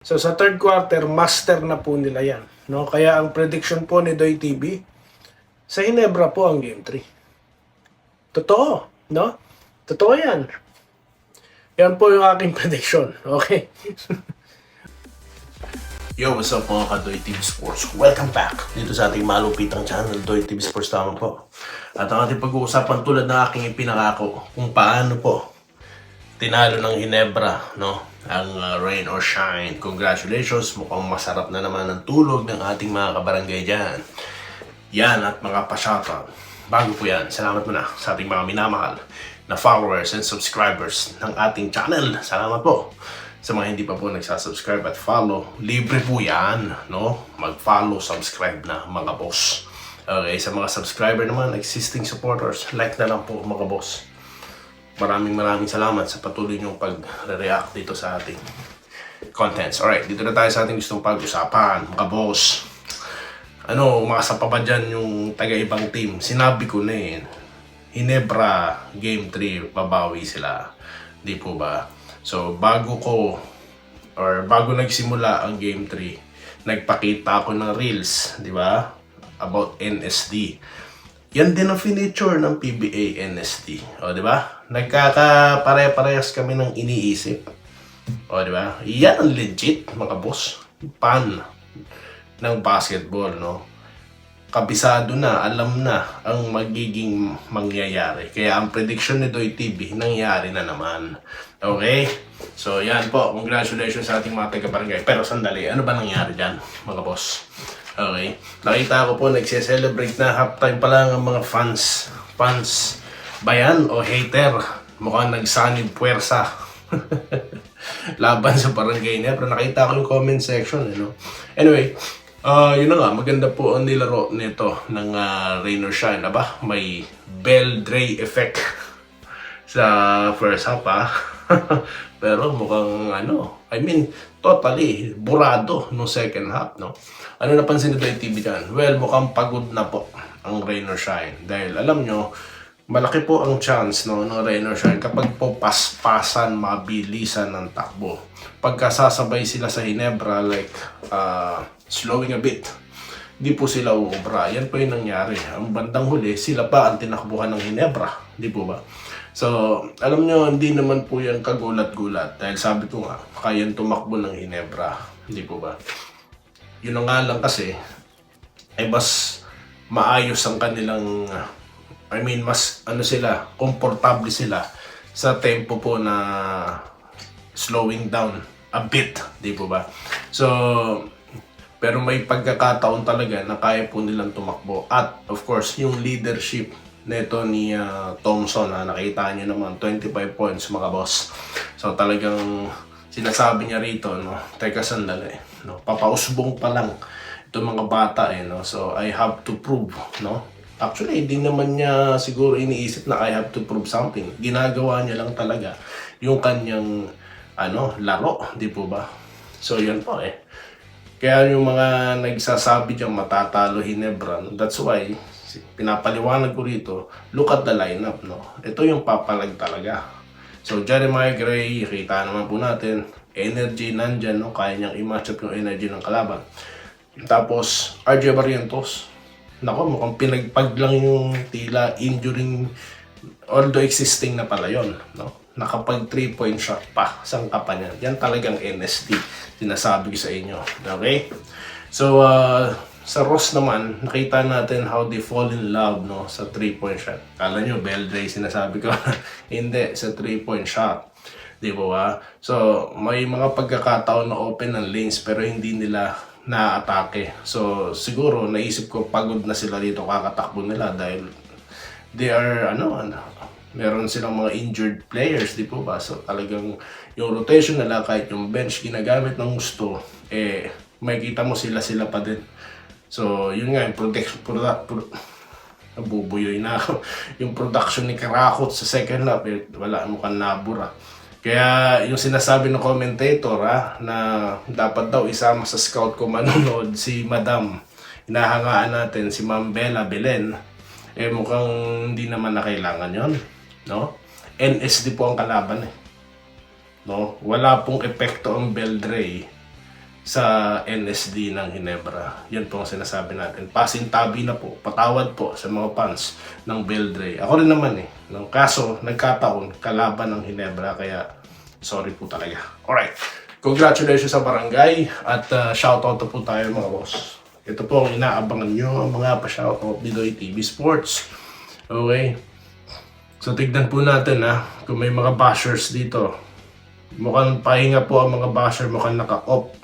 So sa third quarter, master na po nila yan. No? Kaya ang prediction po ni Doy TV, sa Hinebra po ang Game 3. Totoo, no? Totoo yan. Yan po yung aking prediction. Okay? Yo, what's up mga ka-Doy TV Sports? Welcome back dito sa ating malupitang channel, Doy TV Sports naman po. At ang ating pag-uusapan tulad ng aking ipinangako kung paano po tinalo ng Hinebra, no? Ang rain or shine. Congratulations, mukhang masarap na naman ang tulog ng ating mga kabarangay dyan. Yan at mga pa-shoutout. Bago po yan, salamat muna sa ating mga minamahal na followers and subscribers ng ating channel. Salamat po. Sa mga hindi pa po nagsasubscribe at follow, libre po yan, no? Mag-follow, subscribe na mga boss. Okay, sa mga subscriber naman, existing supporters, like na lang po mga boss. Maraming salamat sa patuloy niyong pag-react dito sa ating contents. Alright, dito na tayo sa ating gustong pag-usapan, mga boss. Umasa pa ba dyan yung taga-ibang team? Sinabi ko na Hinebra, Game 3, babawi sila. Di po ba? So, bago nagsimula ang Game 3, nagpakita ako ng reels, di ba? About NSD. Yan din ang feature ng PBA NSD. O, di ba? Nagkakapare-parehas kami ng iniisip. O, di ba? Yan ang legit, mga boss. Fan ng basketball, no? Kabisado na, alam na ang magiging mangyayari. Kaya ang prediction ni Doy TV, nangyari na naman. Okay? So, yan po. Congratulations sa ating mga taga-barangay. Pero sandali, ano ba nangyari dyan, mga boss? Okay? Nakita ko po, nagse-celebrate na halftime pa lang ang mga fans. Fans ba yan o hater? Mukhang nagsanib puwersa. Laban sa barangay niya. Pero nakita ko yung comment section. Anyway, yun na nga, maganda po ang nilaro nito ng rain or shine. Aba, may Bell Dre effect sa first half Pero mukhang totally burado no second half, no? Ano napansin nito yung TV dyan? Well, mukhang pagod na po ang rain or shine. Dahil alam nyo, malaki po ang chance ng rain or shine kapag po paspasan, mabilisan ng takbo. Pagkasasabay sila sa Hinebra, like slowing a bit, di po sila uubra. Yan po yung nangyari. Ang bandang huli, sila pa ang tinakbuhan ng Hinebra. Di po ba? So, alam nyo, hindi naman po yan kagulat-gulat. Dahil sabi ko nga, kayang tumakbo ng Hinebra. Di po ba? Yun na nga lang kasi, mas maayos ang kanilang, mas komportable sila sa tempo po na slowing down a bit. Di po ba? So, pero may pagkakataon talaga na kaya po nilang tumakbo. At of course, yung leadership neto ni Thompson, nakita nyo naman, 25 points mga boss. So talagang sinasabi niya rito, teka sandali, papausbong pa lang itong mga bata so I have to prove, Actually, hindi naman niya siguro iniisip na I have to prove something. Ginagawa niya lang talaga yung kanyang laro, di po ba? So yun po Kaya yung mga nagsasabi dyan matatalo Hinebra, that's why pinapaliwanag ko rito, look at the lineup, Ito yung papalag talaga. So Jeremiah Gray, kita naman po natin, energy nandyan, Kaya niyang i-match up yung energy ng kalaban. Tapos RJ Barrientos, mukhang pinagpag lang yung tila injuring, although existing na pala yun, Nakapag 3-point shot pa, sangka pa niyan. Yan talagang NSD, sinasabi ko sa inyo. Okay? So, sa Ross naman, nakita natin how they fall in love sa 3-point shot. Kala nyo, Bell Dre sinasabi ko. Hindi, sa 3-point shot. Di ba? So, may mga pagkakataon na open ng lanes pero hindi nila na-atake. So, siguro, naisip ko pagod na sila dito kakatakbo nila dahil they are, meron silang mga injured players, di po ba? So, talagang yung rotation nila, kahit yung bench ginagamit ng gusto, makikita mo sila pa din. So, yun nga, nabubuyoy na ako. Yung production ni Karakot sa second half, wala, mukhang nabura. Kaya yung sinasabi ng commentator na dapat daw isama sa scout ko manonood si Madam. Hinahangaan natin si Ma'am Bella Belen. Mukhang hindi naman na kailangan yun. NSD po ang kalaban Wala pong epekto ang Bell Dre sa NSD ng Ginebra. Yan po ang sinasabi natin. Pasintabi na po, patawad po sa mga fans ng Beldre. Ako rin naman ng kaso, nagkataon, kalaban ng Ginebra, kaya sorry po talaga. Alright, congratulations sa barangay at shoutout po tayo mga boss. Ito po ang inaabangan nyo, ang mga pa-shoutout ni Doy TV Sports. Okay, so tignan po natin kung may mga bashers dito. Mukhang pahinga po ang mga basher, mukhang naka-off.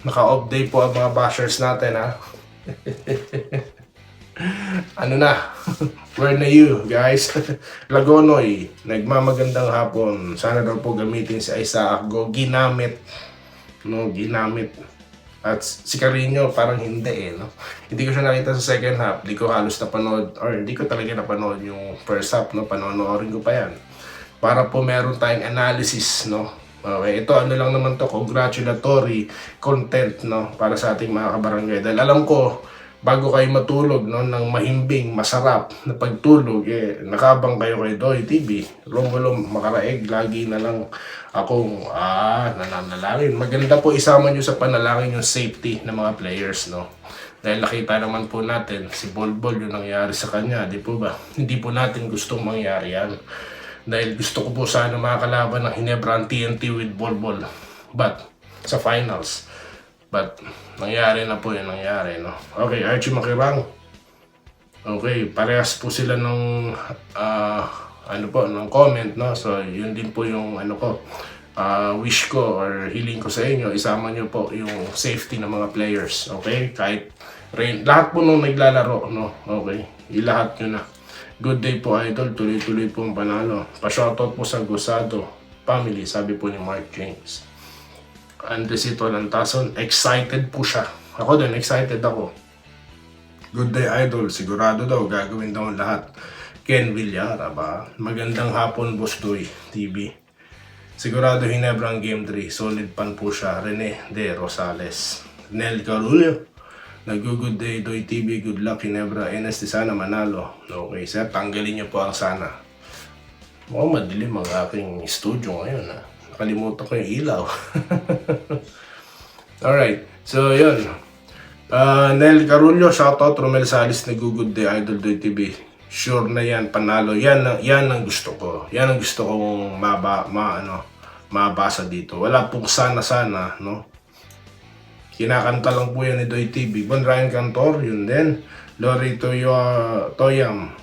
Naka-off day po ang mga bashers natin Ano na? Where na you guys? Lagonoy, nagmamagandang hapon. Sana daw po gamitin si Isaac Go. Ginamit. Ginamit. At si Carino parang hindi no? Hindi ko siya nakita sa second half. Hindi ko halos napanood or hindi ko talaga napanood yung first half Panonoorin ko pa yan. Para po meron tayong analysis Okay, ito ano lang naman to, congratulatory content para sa ating mga kabarangay. Dahil alam ko, bago kayo matulog ng mahimbing, masarap na pagtulog, nakabang kayo kay Doy TV. Romulo Makaraeg, lagi na lang akong nananalangin. Maganda po isama nyo sa panalangin yung safety ng mga players, Dahil nakita naman po natin, si Bolbol yung nangyari sa kanya, di po ba? Hindi po natin gustong mangyari yan. Dahil gusto ko po sana makakalaban ng Ginebra ang TNT with Bolbol. But, sa finals. But, nangyari na po yun, nangyari, Okay, Archie Makirang. Okay, parehas po sila ng, ng comment, So, yun din po yung, wish ko or hiling ko sa inyo. Isama nyo po yung safety ng mga players, okay? Kahit, lahat po nung naglalaro, Okay, ilahat nyo na. Good day po idol, tuloy-tuloy po ang panalo. Pa-shoutout po sa Gusado family, sabi po ni Mark James. Andresito Lantason, excited po siya. Ako din, excited ako. Good day idol, sigurado daw, gagawin daw ang lahat. Ken Villara ba? Magandang hapon Boss Doy TV. Sigurado Ginebra ang Game 3, solid pan po siya. Rene De Rosales. Nel Carullo. Nag-good day, Doy TV, good luck, Ginebra, NSD sana manalo. Okay, sir, tanggalin niyo po ang sana. Madilim ang aking studio ngayon, Nakalimutan ko yung ilaw. Alright, so yun. Nel Carullo, shoutout, Romel Salis, nag-good day, Idol Doy TV. Sure na yan, panalo. Yan ang gusto ko. Yan ang gusto kong mabasa dito. Wala pong sana-sana, Kinakanta lang po yan ni Doy TV. Bon Ryan Cantor, yun din. Lori Toyam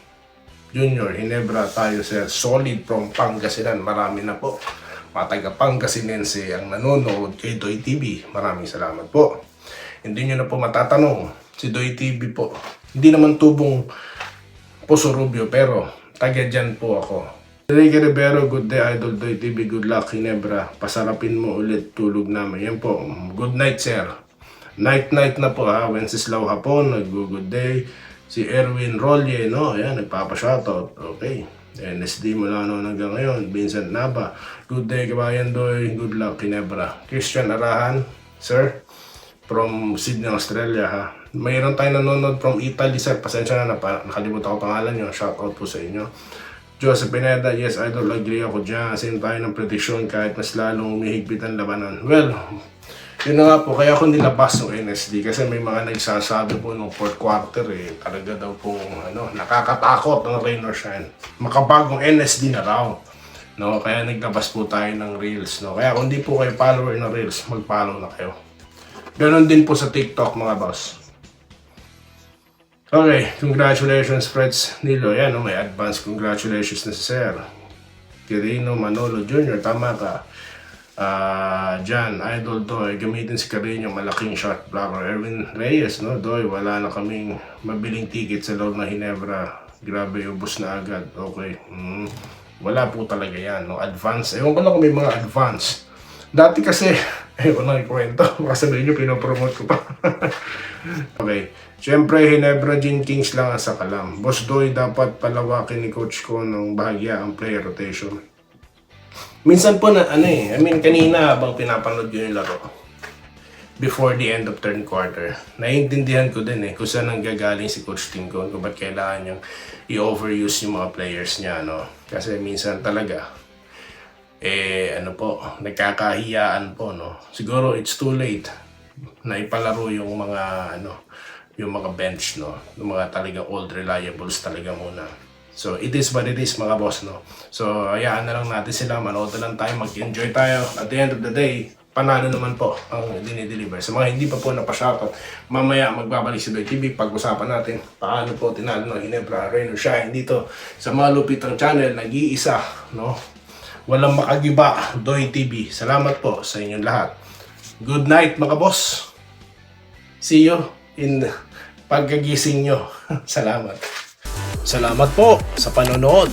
Jr., Ginebra tayo sir. Solid from Pangasinan. Marami na po. Mga taga Pangasinense ang nanonood kay Doy TV. Maraming salamat po. Hindi nyo na po matatanong. Si Doy TV po. Hindi naman tubong Puso Rubio pero taga dyan po ako. Enrique Rivero, good day Idol Doy TV. Good luck Ginebra. Pasarapin mo ulit tulog namin. Yan po. Good night sir. Night na po Wenceslao Hapon, nag-good day. Si Erwin Rolye, ayan, nagpapa-shoutout. Okay. NSD mula hanggang ngayon. Vincent Nava, good day kabayan Doy, good luck Ginebra. Christian Arahan, sir, from Sydney, Australia Mayroon tayong nanonood from Italy, sir. Pasensya na, nakalimutan ko pangalan nyo. Shoutout po sa inyo. Joseph Pineda, yes, idol, agree ako dyan. Sin tayo ng prediction kahit mas lalong umihigpit ang labanan. Well, yun na nga po, kaya ako nilabas ng NSD kasi may mga nagsasabi po nung fourth quarter talaga daw po nakakatakot ng rain or shine. Makabagong NSD na raw. Kaya naglabas po tayo ng Reels. Kaya kung di po kayo follower ng Reels, mag-follow na kayo. Ganon din po sa TikTok mga boss. Okay, congratulations Freds Nilo. Yan, may advance congratulations na si Sir. Quirino Manolo Jr., tama ka. Jan, Idol Doy, gamitin si Carino, malaking shot blocker. Erwin Reyes, Doy, wala na kaming mabiling ticket sa loob na Ginebra. Grabe, ubos na agad. Okay. Wala po talaga yan, advance. Ewan ko lang kung may mga advance. Dati kasi, ewan na ikwento. Baka sabihin nyo, pinopromote ko pa. Okay. Siyempre, Ginebra Gin Kings lang ang sakalam. Boss Doy, dapat palawakin ni coach ko ng bahagya ang player rotation. Minsan po kanina habang pinapanood yun yung laro, before the end of third quarter, naiintindihan ko din kung saan nanggagaling si Coach Tingko, kung ba't kailangan niyang i-overuse yung mga players niya, Kasi minsan talaga, ano po, nagkakahiyaan po, no? Siguro it's too late na ipalaro yung mga, yung mga bench, no? Yung mga talagang old reliables talaga muna. So, it is what it is, mga boss, no? So, hayaan na lang natin sila, manood na lang tayo, mag-enjoy tayo. At the end of the day, panalo naman po ang dinideliver. Sa mga hindi pa po napashoutout, mamaya magbabalik si Doy TV, pag-usapan natin paano po tinalo ng Ginebra, Rain or Shine dito sa malupitang channel, nag-iisa, no? Walang makagiba, Doy TV. Salamat po sa inyong lahat. Good night, mga boss. See you in pagkagising nyo. Salamat. Salamat po sa panonood.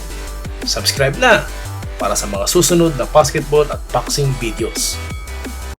Subscribe na para sa mga susunod na basketball at boxing videos.